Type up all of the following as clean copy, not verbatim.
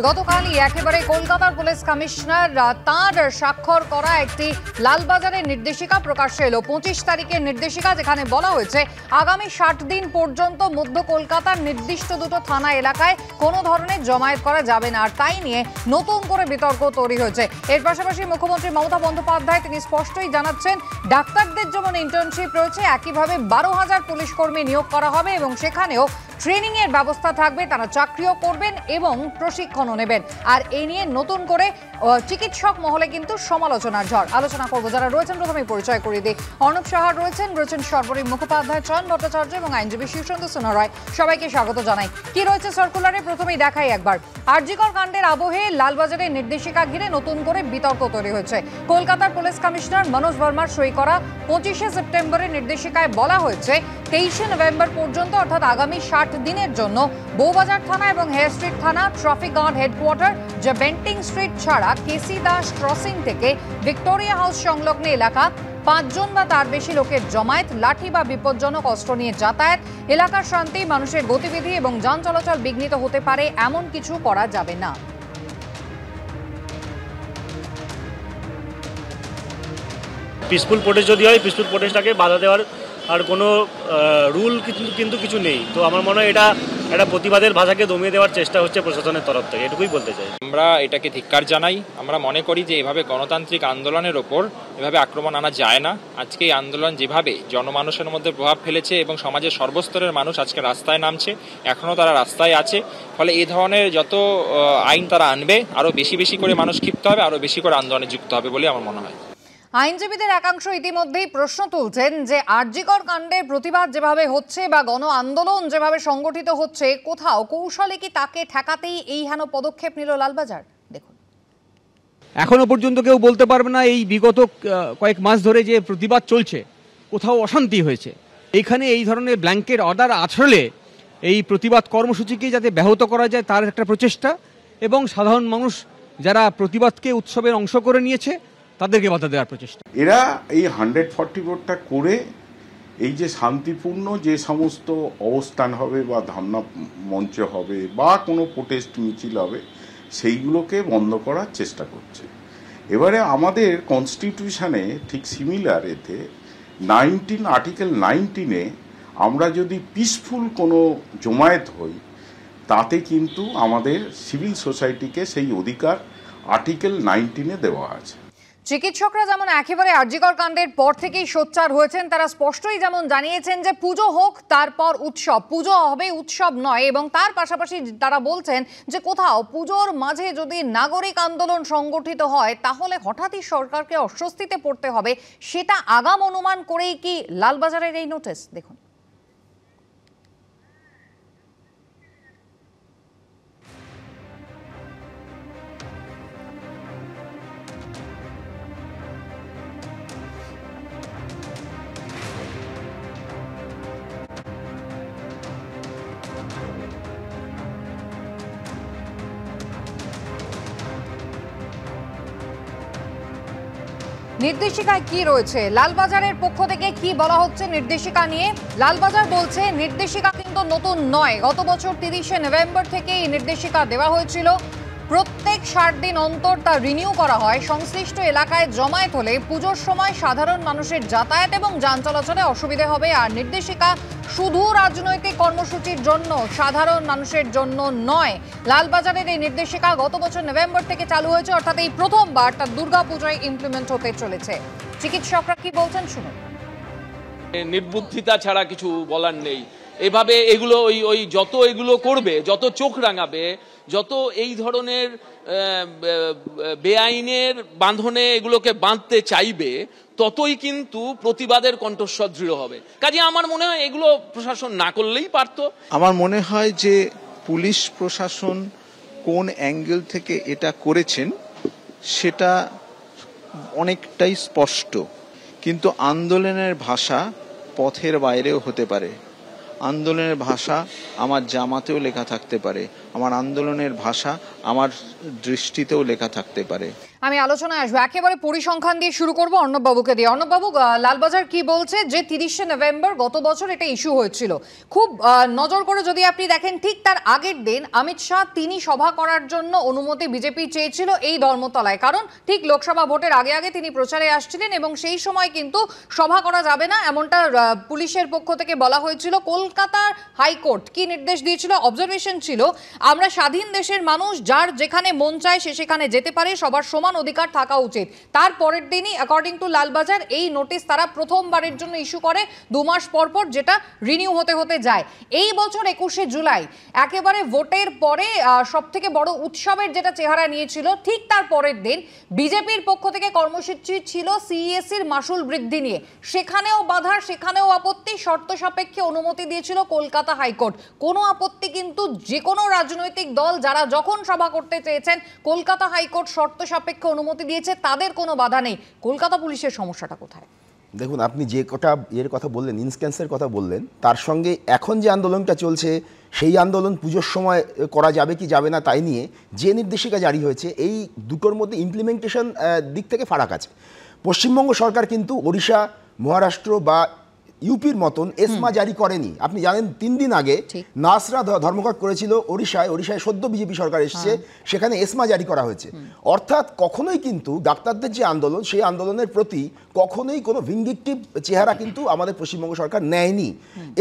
গতকালই একেবারে কলকাতার পুলিশ কমিশনার তাঁর স্বাক্ষর করা একটি লালবাজারের নির্দেশিকা প্রকাশ্যে এলো। 25 তারিখের নির্দেশিকা, যেখানে বলা হয়েছে আগামী 60 দিন পর্যন্ত মধ্য কলকাতার নির্দিষ্ট দুটো থানা এলাকায় কোনো ধরনের জমায়েত করা যাবে না। আর তাই নিয়ে নতুন করে বিতর্ক তৈরি হয়েছে। এর পাশাপাশি মুখ্যমন্ত্রী মমতা বন্দ্যোপাধ্যায় তিনি স্পষ্টই জানাচ্ছেন, ডাক্তারদের যেমন ইন্টার্নশিপ রয়েছে, একইভাবে 12,000 পুলিশ কর্মী নিয়োগ করা হবে এবং সেখানেও ট্রেনিং এর ব্যবস্থা থাকবে। তারা চাকরিও করবেন এবং প্রশিক্ষণও নেবেন। আর এই নিয়ে নতুন করে চিকিৎসক মহলে কিন্তু সমালোচনার ঝড়। আলোচনা করবো যারা রয়েছেন, প্রথমে পরিচয় করিয়ে দিই। অর্ণব সাহা রয়েছেন সর্বরী মুখোপাধ্যায়, চয়ন ভট্টাচার্য এবং আইনজীবী শীর্ষেন্দু সিনহা রায়। সবাইকে স্বাগত জানাই। কি রয়েছে সার্কুলারে প্রথমেই দেখাই একবার। আরজিকর কাণ্ডের আবহে লালবাজারের নির্দেশিকা ঘিরে নতুন করে বিতর্ক তৈরি হয়েছে। কলকাতার পুলিশ কমিশনার মনোজ ভার্মার সই করা 25শে সেপ্টেম্বরের নির্দেশিকায় বলা হয়েছে 23শে নভেম্বর পর্যন্ত, অর্থাৎ আগামী 60 দিনের জন্য বউবাজার থানা এবং হেয়ার স্ট্রিট থানা, ট্রাফিক গার্ড হেডকোয়ার্টার যা বেন্টিং স্ট্রিট ছাড়া কেসি দাস ক্রসিং থেকে ভিক্টোরিয়া হাউস সংলগ্ন এলাকা 5 জন বা তার বেশি লোকের জমায়েত, লাঠি বা বিপজ্জনক অস্ত্র নিয়ে যাতায়াত, এলাকার শান্তি, মানুষের গতিবিধি এবং যান চলাচল বিঘ্নিত হতে পারে এমন কিছু করা যাবে না। পিসফুল প্রোটেস্ট যদি হয়, পিসফুল প্রোটেস্টটাকে বাধা দেওয়ার আর কোনো রুল কিন্তু কিছু নেই। তো আমার মনে হয় এটা একটা প্রতিবাদের ভাষাকে দমিয়ে দেওয়ার চেষ্টা হচ্ছে প্রশাসনের তরফ থেকে, এটুকুই বলতে চাই। আমরা এটাকে ধিক্কার জানাই। আমরা মনে করি যে এভাবে গণতান্ত্রিক আন্দোলনের ওপর এভাবে আক্রমণ আনা যায় না। আজকে এই আন্দোলন যেভাবে জনমানুষের মধ্যে প্রভাব ফেলেছে এবং সমাজের সর্বস্তরের মানুষ আজকে রাস্তায় নামছে, এখনও তারা রাস্তায় আছে, ফলে এই ধরনের যত আইন তারা আনবে আরও বেশি বেশি করে মানুষ ক্ষিপ্ত হবে, আরও বেশি করে আন্দোলনে যুক্ত হবে বলে আমার মনে হয়। আইনজীবীদের একাংশ ইতিমধ্যেই প্রশ্ন তুলছেন যে আরজিকর কাণ্ডের প্রতিবাদ যেভাবে হচ্ছে বা গণ আন্দোলন যেভাবে সংগঠিত হচ্ছে, কোথাও কৌশলে কি তাকে ঠেকাতেই এই হেন পদক্ষেপ নিল লালবাজার? দেখুন, এখনো পর্যন্ত কেউ বলতে পারবে না এই বিগত কয়েক মাস ধরে যে প্রতিবাদ চলছে কোথাও অশান্তি হয়েছে। এইখানে এই ধরনের ব্ল্যাঙ্কেট অর্ডার আসলে এই প্রতিবাদ কর্মসূচিকে যাতে ব্যাহত করা যায় তার একটা প্রচেষ্টা, এবং সাধারণ মানুষ যারা প্রতিবাদকে উৎসবের অংশ করে নিয়েছে তাদেরকে বাধা দেওয়ার প্রচেষ্টা। এরা এই 144টা করে এই যে শান্তিপূর্ণ যে সমস্ত অবস্থান হবে বা ধর্ণা মঞ্চ হবে বা কোনো প্রোটেস্ট মিছিল হবে, সেইগুলোকে বন্ধ করার চেষ্টা করছে। এবারে আমাদের কনস্টিটিউশনে ঠিক সিমিলার এতে আর্টিকেল 19-এ আমরা যদি পিসফুল কোনো জমায়েত হই, তাতে কিন্তু আমাদের সিভিল সোসাইটিকে সেই অধিকার আর্টিকেল 19-এ দেওয়া আছে। চিকিৎসকরা যেমন একেবারে আরজিকর কাণ্ডের পর থেকেই সোচ্চার হয়েছেন, তারা স্পষ্টই যেমন জানিয়েছেন যে পুজো হোক তারপর উৎসব, পুজো হবে উৎসব নয়। এবং তার পাশাপাশি তারা বলছেন যে কোথাও পুজোর মাঝে যদি নাগরিক আন্দোলন সংগঠিত হয় তাহলে হঠাৎই সরকারকে অস্বস্তিতে পড়তে হবে, সেটা আগাম অনুমান করেই কি লালবাজারের এই নোটিশ? দেখুন, নির্দেশিকায় কি রয়েছে, লালবাজারের পক্ষ থেকে কি বলা হচ্ছে নির্দেশিকা নিয়ে। লালবাজার বলছে নির্দেশিকা কিন্তু নতুন নয়, গত বছর 30শে নভেম্বর থেকে এই নির্দেশিকা দেওয়া হয়েছিল। প্রত্যেক 60 দিন অন্তর তা রিনিউ করা হয়। সংশ্লিষ্ট এলাকায় জমায়েত হলে পুজোর সময় সাধারণ মানুষের যাতায়াত এবং যান চলাচলে অসুবিধে হবে। আর নির্দেশিকা শুধু রাজনৈতিক কর্মসূচির জন্য, সাধারণ মানুষের জন্য নয়। লালবাজারের এই নির্দেশিকা গত বছর নভেম্বর থেকে চালু হয়েছে, অর্থাৎ এই প্রথমবার তা দুর্গাপূজায় ইমপ্লিমেন্ট হতে চলেছে। চিকিৎসকরা কি বলছেন শুনুন। নির্বুদ্ধিতা ছাড়া কিছু বলার নেই। এভাবে এগুলো ওই যত এগুলো করবে, যত চোখ রাঙাবে, যত এই ধরনের বেআইনের বাঁধনে এগুলোকে বাঁধতে চাইবে, ততই কিন্তু প্রতিবাদের কণ্ঠস্বর দৃঢ় হবে। কাজে আমার মনে হয় এগুলো প্রশাসন না করলেই পারত। আমার মনে হয় যে পুলিশ প্রশাসন কোন অ্যাঙ্গেল থেকে এটা করেছেন সেটা অনেকটাই স্পষ্ট, কিন্তু আন্দোলনের ভাষা পথের বাইরেও হতে পারে। আন্দোলনের ভাষা আমার জামাতেও লেখা থাকতে পারে, আমার আন্দোলনের ভাষা আমার দৃষ্টিতেও লেখা থাকতে পারে। আমি আলোচনায় আসবো, একেবারে পরিসংখ্যান দিয়ে শুরু করবো অর্ণববাবুকে দিয়ে। অর্ণববাবু, লালবাজার কি বলছে যে 30শে নভেম্বর গত বছর এটা ইস্যু হয়েছিল, খুব নজর করে যদি আপনি দেখেন ঠিক তার আগের দিন অমিত শাহ তিনি সভা করার জন্য অনুমতি বিজেপি চেয়েছিল এই ধর্মতলায়, কারণ ঠিক লোকসভা ভোটের আগে আগে তিনি প্রচারে আসছিলেন এবং সেই সময় কিন্তু সভা করা যাবে না এমনটা পুলিশের পক্ষ থেকে বলা হয়েছিল। কলকাতার হাইকোর্ট কি নির্দেশ দিয়েছিল? অবজারভেশন ছিল আমরা স্বাধীন দেশের মানুষ, যার যেখানে মন চায় সে সেখানে যেতে পারে, সবার সমান অধিকার থাকা উচিত। তারপরের দিনই অ্যাকর্ডিং টু লালবাজার এই নোটিশ তারা প্রথমবারের জন্য ইস্যু করে 2 মাস পর পর, যেটা রিনিউ হতে হতে যায়। এই বছর 21শে জুলাই একেবারে ভোটের পরে সব থেকে বড় উৎসবের যেটা চেহারা নিয়েছিল, ঠিক তার পরের দিন বিজেপির পক্ষ থেকে কর্মসূচি ছিল সিইএসসির মাসুল বৃদ্ধি নিয়ে, সেখানেও বাধা, সেখানেও আপত্তি, শর্ত সাপেক্ষে অনুমতি দিয়েছিল কলকাতা হাইকোর্ট। কোনো আপত্তি কিন্তু যে কোনো রাজনৈতিক দল যারা যখন সভা করতে চেয়েছেন কলকাতা হাইকোর্ট শর্ত সাপেক্ষে অনুমতি দিয়েছে, তাদের কোনো বাধা নেই। কলকাতা পুলিশের সমস্যাটা কোথায়? দেখুন, আপনি যে এর কথা বললেন, ইনস্ট্যান্সের কথা বললেন, তার সঙ্গে এখন যে আন্দোলনটা চলছে সেই আন্দোলন পুজোর সময় করা যাবে কি যাবে না তাই নিয়ে যে নির্দেশিকা জারি হয়েছে, এই দুটোর মধ্যে ইমপ্লিমেন্টেশন দিক থেকে ফারাক আছে। পশ্চিমবঙ্গ সরকার কিন্তু ওড়িশা, মহারাষ্ট্র বা ইউপির মতন এসমা জারি করেনি। আপনি জানেন 3 দিন আগে নাসরা ধর্মঘট করেছিল ওড়িশায় সদ্য বিজেপি সরকার এসেছে, সেখানে এসমা জারি করা হয়েছে। অর্থাৎ কখনোই কিন্তু ডাক্তারদের যে আন্দোলন সেই আন্দোলনের প্রতি কখনোই কোনো ভিন্ডিকটিভ চেহারা কিন্তু আমাদের পশ্চিমবঙ্গ সরকার নেয়নি।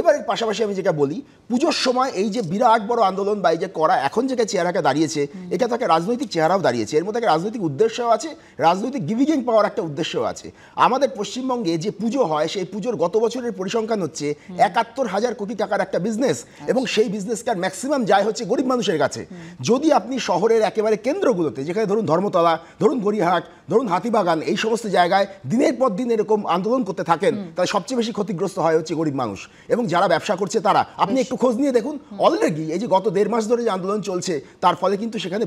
এবার এর পাশাপাশি আমি যেটা বলি, পুজোর সময় এই যে বিরাট বড় আন্দোলন বা এই যে করা এখন যে চেহারাটা দাঁড়িয়েছে, এটা তো একটা রাজনৈতিক চেহারাও দাঁড়িয়েছে, এর মধ্যে একটা রাজনৈতিক উদ্দেশ্যও আছে, রাজনৈতিক ডিভিডেন্ড পাওয়ার একটা উদ্দেশ্যও আছে। আমাদের পশ্চিমবঙ্গে যে পুজো হয় সেই পুজোর গত বছরের পরিসংখ্যান হচ্ছে 71,000 কোটি টাকার একটা বিজনেস, এবং সেই বিজনেসটার ম্যাক্সিমাম যায় হচ্ছে গরিব মানুষের কাছে। যদি আপনি শহরের একেবারে কেন্দ্রগুলোতে, যেখানে ধরুন ধর্মতলা, ধরুন গড়িয়াহাট, ধরুন হাতিবাগান, এই সমস্ত জায়গায় দিনের পর দিন এরকম আন্দোলন করতে থাকেন, তাহলে সবচেয়ে বেশি ক্ষতিগ্রস্ত হয় হচ্ছে গরিব মানুষ এবং যারা ব্যবসা করছে তারা। আপনি একটু খোঁজ নিয়ে দেখুন, অলরেডি এই যে গত 1.5 মাস ধরে যে আন্দোলন চলছে তার ফলে কিন্তু সেখানে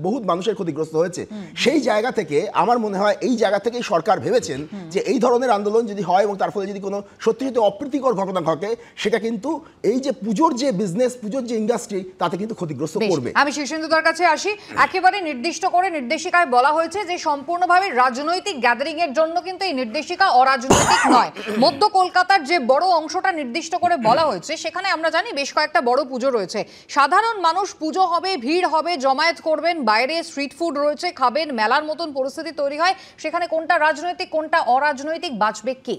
বহুত মানুষের ক্ষতিগ্রস্ত হয়েছে। সেই জায়গা থেকে আমার মনে হয় এই জায়গা থেকেই সরকার ভেবেছেন যে এই ধরনের আন্দোলন যদি হয় এবং তার ফলে যদি কোনো সত্যি সত্যি অপ্রীতিকর ঘটনা ঘটে, সেটা কিন্তু এই যে পুজোর যে বিজনেস, পুজোর যে ইন্ডাস্ট্রি, তাতে কিন্তু ক্ষতিগ্রস্ত করবে। আমি শীর্ষেন্দুদার কাছে আসি। একেবারে নির্দিষ্ট করে নির্দেশিকায় বলা হয়েছে যে সম্পূর্ণভাবে রাজনৈতিক গ্যাদারিং এর জন্য কিন্তু এই নির্দেশিকা অরাজনৈতিক নয়। মধ্য কলকাতার যে বড় অংশটা নির্দিষ্ট করে বলা হয়েছে, সেখানে আমরা জানি বেশ কয়েকটা বড় পুজো রয়েছে, সাধারণ মানুষ পুজো হবে, ভিড় হবে, জমায়েত করবেন, বাইরে স্ট্রিট ফুড রয়েছে, খাবেন, মেলার মতন পরিস্থিতি তৈরি হয়। সেখানে কোনটা রাজনৈতিক কোনটা অরাজনৈতিক বাঁচবে কে?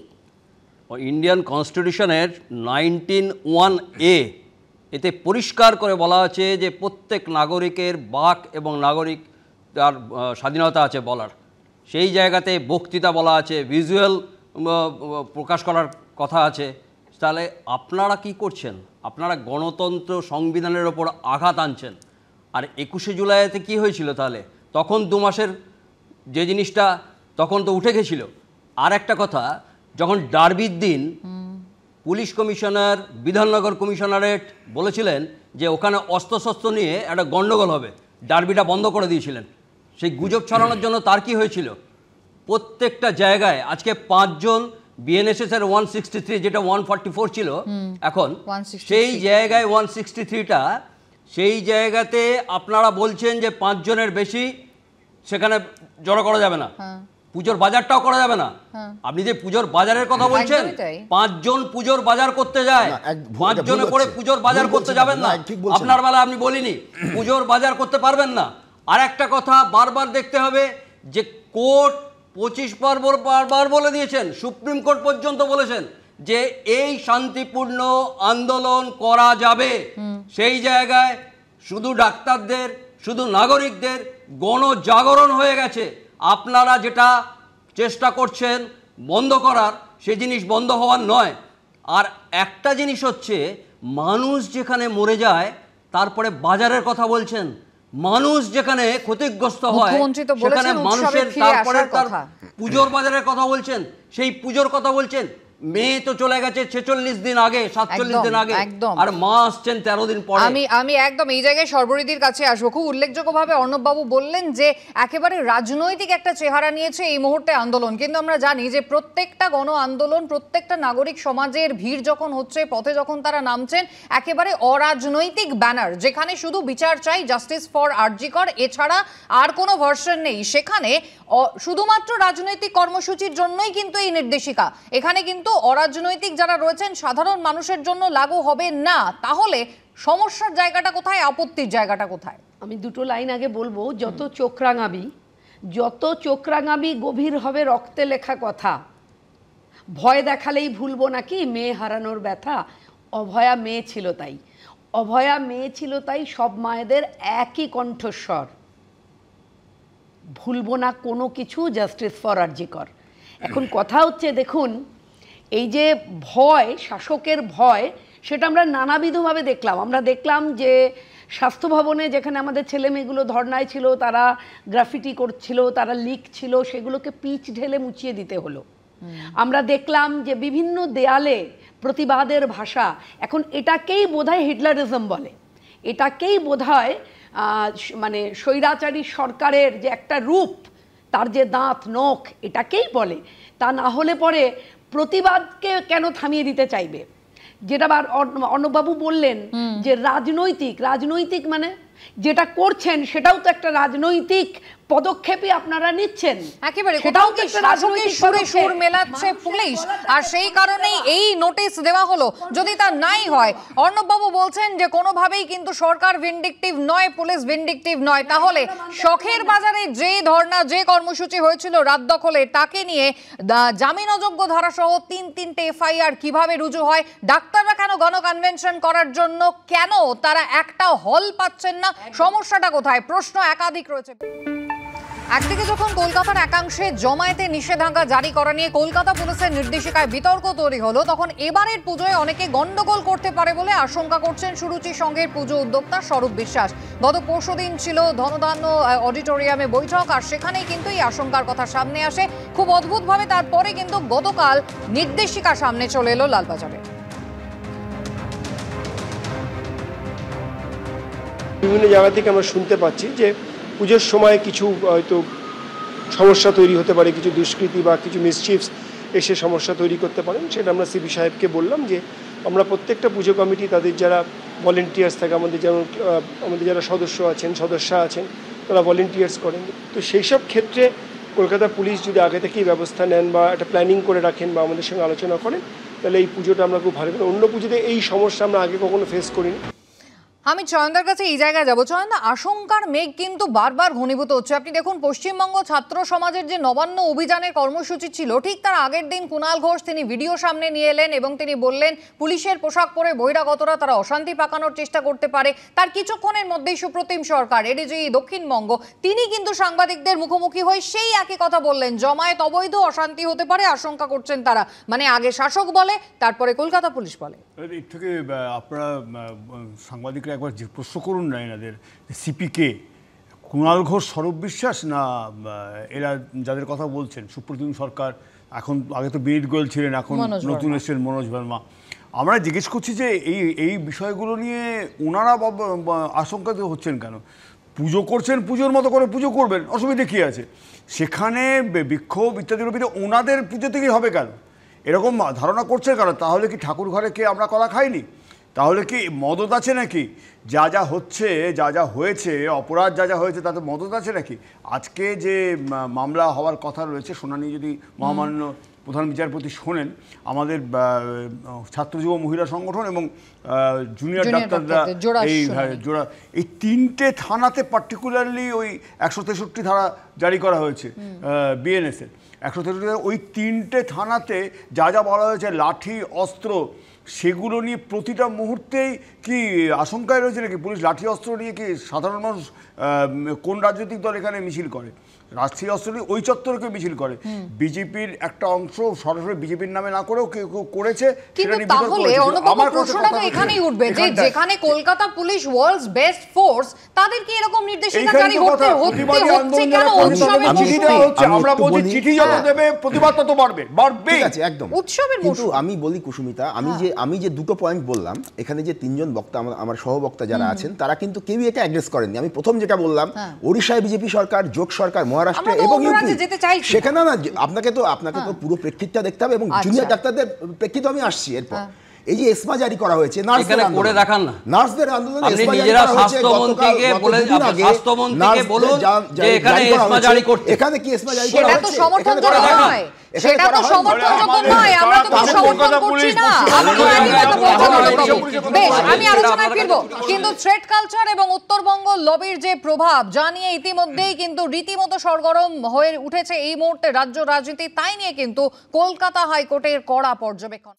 ইন্ডিয়ান কনস্টিটিউশনের 19(1)A এতে পরিষ্কার করে বলা আছে যে প্রত্যেক নাগরিকের বাক এবং নাগরিক তার স্বাধীনতা আছে বলার। সেই জায়গাতে বক্তৃতা বলা আছে, ভিজুয়াল প্রকাশ করার কথা আছে। তাহলে আপনারা কি করছেন? আপনারা গণতন্ত্র সংবিধানের ওপর আঘাত আনছেন। আর 21শে জুলাইতে কি হয়েছিল? তাহলে তখন 2 মাসের যে জিনিসটা তখন তো উঠে গেছিল। আর একটা কথা, যখন ডার্বির দিন পুলিশ কমিশনার, বিধাননগর কমিশনারেট বলেছিলেন যে ওখানে অস্ত্রশস্ত্র নিয়ে একটা গণ্ডগোল হবে, ডার্বিটা বন্ধ করে দিয়েছিলেন। সেই গুজব ছড়ানোর জন্য তার কি হয়েছিল? প্রত্যেকটা জায়গায় আজকে 5 জন বিএনএসএস এর 163, যেটা 144 ছিল এখন, সেই জায়গায় 163টা, সেই জায়গাতে আপনারা বলছেন যে 5 জনের বেশি সেখানে জড়ো করা যাবে না, পুজোর বাজারটাও করা যাবে না। আপনি যে পুজোর বাজারের কথা বলছেন, 5 জন পুজোর বাজার করতে যায়, 5 জনে করে পুজোর বাজার করতে যাবেন না। আপনার বেলা আমি বলিনি পুজোর বাজার করতে পারবেন না। আর একটা কথা বারবার দেখতে হবে যে কোর্ট 25 বারবার বলে দিয়েছেন, সুপ্রিম কোর্ট পর্যন্ত বলেছেন যে এই শান্তিপূর্ণ আন্দোলন করা যাবে। সেই জায়গায় শুধু ডাক্তারদের, শুধু নাগরিকদের গণজাগরণ হয়ে গেছে। আপনারা যেটা চেষ্টা করছেন বন্ধ করার, সে জিনিস বন্ধ হওয়ার নয়। আর একটা জিনিস হচ্ছে, মানুষ যেখানে মরে যায় তারপরে বাজারের কথা বলছেন, মানুষ যেখানে ক্ষতিগ্রস্ত হয় সেখানে মানুষের তারপরে তার পুজোর বাজারের কথা বলছেন, সেই পুজোর কথা বলছেন। মেয়ে তো চলে গেছে 46 দিন আগে, 47 দিন আগে, একদম। আর মা আসছেন 13 দিন পরে। আমি একদম এই জায়গায় সর্বরিদির কাছে আসবো। খুব উল্লেখযোগ্যভাবে অর্ণববাবু বললেন যে একেবারে রাজনৈতিক একটা চেহারা নিয়েছে এই মুহূর্তে আন্দোলন, কিন্তু আমরা জানি যে প্রত্যেকটা গণ আন্দোলন, প্রত্যেকটা নাগরিক সমাজের ভিড় যখন হচ্ছে, পথে যখন তারা নামছেন, একেবারে অরাজনৈতিক ব্যানার, যেখানে শুধু বিচার চাই, জাস্টিস ফর আরজি কর, এছাড়া আর কোনো ভার্সন নেই। সেখানে শুধুমাত্র রাজনৈতিক কর্মসূচির জন্যই কিন্তু এই নির্দেশিকা, এখানে কিন্তু অরাজনৈতিক যারা রয়েছেন সাধারণ মানুষের জন্য লাগু হবে না। তাহলে সমস্যার জায়গাটা কোথায়, আপত্তির জায়গাটা কোথায়? আমি দুটো লাইন আগে বলবো। যত চোখ রাঙাবি গভীর হবে রক্তে লেখা কথা, ভয় দেখালেই ভুলবো নাকি মেয়ে হারানোর ব্যথা। অভয়া মেয়ে ছিল তাই, অভয়া মেয়ে ছিল তাই সব মায়েদের একই কণ্ঠস্বর, ভুলবো না কোনো কিছু, জাস্টিস ফর আরজি কর। এখন কথা হচ্ছে, দেখুন এই যে ভয়, শাসকের ভয়, সেটা আমরা নানাবিধভাবে দেখলাম। আমরা দেখলাম যে স্বাস্থ্য ভবনে যেখানে আমাদের ছেলে মেয়েগুলো ধর্নায় ছিল, তারা গ্রাফিটি করছিল, তারা লিখছিল, সেগুলোকে পিচ ঢেলে মুছিয়ে দিতে হলো। আমরা দেখলাম যে বিভিন্ন দেয়ালে প্রতিবাদের ভাষা, এখন এটাকেই বোধহয় হিটলারিজম বলে, এটাকেই বোধহয় মানে স্বৈরাচারী সরকারের যে একটা রূপ, তার যে দাঁত নখ, এটাকেই বলে। তা না হলে পরে প্রতিবাদকে কেন থামিয়ে দিতে চাইবে? যেটা অর্ণববাবু বললেন যে রাজনৈতিক মানে যেটা করছেন সেটাও তো একটা রাজনৈতিক পদক্ষেপই আপনারা নিচ্ছেন। একেবারে কোথাও কি শাসকের সুরে সুর মেলাচ্ছে পুলিশ, আর সেই কারণেই এই নোটিশ দেওয়া হলো। যদি তা নাই হয়, অর্ণববাবু বলছেন যে কোনোভাবেই কিন্তু সরকার ভিন্ডিকটিভ নয়, পুলিশ ভিন্ডিকটিভ নয়। তাহলে শখের বাজারে যে ধর্ণা, যে কর্মসূচি হয়েছিল রাত দখলে, তাকে নিয়ে জামিনযোগ্য ধারাসহ 3টি এফআইআর কিভাবে রুজু হয়? ডাক্তাররা কেন গণ কনভেনশন করার জন্য কেন তারা একটা হল পাচ্ছেন না? সমস্যাটা কোথায়? প্রশ্ন একাধিক রয়েছে। একদিকে যখন কলকাতার একাংশে জমায়েতে নিষেধাজ্ঞা জারি করা নিয়ে কলকাতা পুলিশের নির্দেশিকায় বিতর্ক তৈরি হলো, তখন এবারের পুজোয় অনেকে গন্ডগোল করতে পারে বলে আশঙ্কা করছেন সুরুচি সংঘের পুজো উদ্যোক্তা স্বরূপ বিশ্বাস। গত পরশুদিন ছিল ধনধান্য অডিটোরিয়ামে বৈঠক, আর সেখানেই কিন্তু এই আশঙ্কার কথা সামনে আসে। খুব অদ্ভুতভাবে তারপরে কিন্তু গতকাল নির্দেশিকা সামনে চলে এলো লালবাজারে। বিভিন্ন জায়গা থেকে আমরা শুনতে পাচ্ছি যে পুজোর সময় কিছু হয়তো সমস্যা তৈরি হতে পারে, কিছু দুষ্কৃতী বা কিছু মিসচিফস এসে সমস্যা তৈরি করতে পারেন। সেটা আমরা সিপি সাহেবকে বললাম যে আমরা প্রত্যেকটা পুজো কমিটি, তাদের যারা ভলেন্টিয়ার্স থাকে, আমাদের যারা সদস্যা আছেন তারা ভলেন্টিয়ার্স করেন। তো সেই সব ক্ষেত্রে কলকাতা পুলিশ যদি আগে থেকেই ব্যবস্থা নেন বা একটা প্ল্যানিং করে রাখেন বা আমাদের সঙ্গে আলোচনা করেন, তাহলে এই পুজোটা আমরা খুব ভালো করি। অন্য পুজোতে এই সমস্যা আমরা আগে কখনো ফেস করিনি। আমি চয়নদার কাছে এই জায়গায় যাবো। চয়নদা, আশঙ্কার মেঘ কিন্তু বারবার ঘনীভূত হচ্ছে। আপনি দেখুন, পশ্চিমবঙ্গ ছাত্র সমাজের যে নবান্ন অভিযানের কর্মসূচি ছিল, ঠিক তার আগের দিন কুণাল ঘোষ তিনি ভিডিও সামনে নিয়ে এলেন এবং তিনি বললেন পুলিশের পোশাক পরে বহিরাগতরা তারা অশান্তি পাকানোর চেষ্টা করতে পারে। তার কিছুক্ষণের মধ্যেই সুপ্রতিম সরকার, এডিজি দক্ষিণবঙ্গ, তিনি কিন্তু সাংবাদিকদের মুখোমুখি হয়ে সেই একই কথা বললেন, জমায়েত অবৈধ, অশান্তি হতে পারে, আশঙ্কা করছেন তারা। মানে আগে শাসক বলে, তারপরে কলকাতা পুলিশ বলে। এর থেকে আপনারা সাংবাদিকরা একবার প্রশ্ন করুন না এনাদের, সিপিকে কুণাল ঘোষ, স্বরূপ বিশ্বাস, না এরা যাদের কথা বলছেন সুপ্রতিম সরকার, এখন আগে তো বিনীত গোয়েল ছিলেন, এখন নতুন এসেছেন মনোজ ভার্মা। আমরা জিজ্ঞেস করছি যে এই বিষয়গুলো নিয়ে ওনারা আশঙ্কাতে হচ্ছেন কেন? পুজো করছেন, পুজোর মতো করে পুজো করবেন, অসুবিধা কী আছে? সেখানে বিক্ষোভ ইত্যাদির উপরে ওনাদের পুজো থেকেই হবে কেন? এরকম ধারণা করছে কারণ তাহলে কি ঠাকুর ঘরে কে আমরা কলা খাইনি? তাহলে কি মদত আছে নাকি? যা হচ্ছে, যা হয়েছে, অপরাধ যা হয়েছে তাতে মদত আছে নাকি? আজকে যে মামলা হওয়ার কথা রয়েছে, শুনানি যদি মহামান্য প্রধান বিচারপতি শোনেন, আমাদের ছাত্র যুব মহিলা সংগঠন এবং জুনিয়র ডাক্তাররা এই 3টে থানাতে পার্টিকুলারলি ওই 163 ধারা জারি করা হয়েছে বিএনএসের 163। ওই 3টে থানাতে যা বলা হয়েছে, লাঠি, অস্ত্র, সেগুলো নিয়ে প্রতিটা মুহূর্তেই কি আশঙ্কায় রয়েছে নাকি পুলিশ লাঠি অস্ত্র নিয়ে কি সাধারণ মানুষ কোন রাজনৈতিক দল এখানে মিছিল করে? রাজশাহী অস্ট্রেলি ওই চত্বরকে মিছিল করে। বিজেপির একটা অংশ সরাসরি বিজেপির নামে না করেও কেউ করেছে। কিন্তু তাহলে অনুপম প্রশ্নটা তো এখানেই উঠবে যে যেখানে Kolkata police world's best force, তাদের কি এরকম নির্দেশিকা জারি হচ্ছে কেন? আমরা বলছি চিঠি যত দেবে প্রতিবাদ তত বাড়বে। ঠিক আছে, একদম উৎসবের মতো। আমি বলি কুসুমিতা, আমি যে দুটো পয়েন্ট বললাম, এখানে যে তিনজন বক্তা আমার সহবক্তা যারা আছেন তারা কিন্তু কেউই এটা অ্যাড্রেস করেননি। আমি প্রথম যেটা বললাম, ওড়িশায় বিজেপি সরকার, যোগ সরকার মহারাষ্ট্রে এবং ইউপি, সেখানে না আপনাকে তো পুরো প্রেক্ষিতটা দেখতে হবে এবং জুনিয়র ডাক্তারদের প্রেক্ষিত আমি আসছি। এরপর এই যে এসমা জারি করা হয়েছে, নার্সদের আন্দোলন, আপনি নিজেরা স্বাস্থ্যমন্ত্রীকে বলে, স্বাস্থ্যমন্ত্রীকে বলুন যে এখানে এসমা জারি করতে। এখানে কি এসমা জারি করা হয়েছে? সেটা তো সমর্থনযোগ্য নয়, সেটা তো সমর্থনযোগ্য নয়, আমরা তো সমর্থন করছি না। বেশ, আমি আলোচনায় ফিরবো, কিন্তু থ্রেট কালচার এবং উত্তরবঙ্গ লবির যে প্রভাব জানিয়ে ইতিমধ্যেই কিন্তু রীতিমতো সরগরম হয়ে উঠেছে এই মুহূর্তে রাজ্য রাজনীতি, তাই নিয়ে কিন্তু কলকাতা হাইকোর্টের কড়া পর্যবেক্ষণ।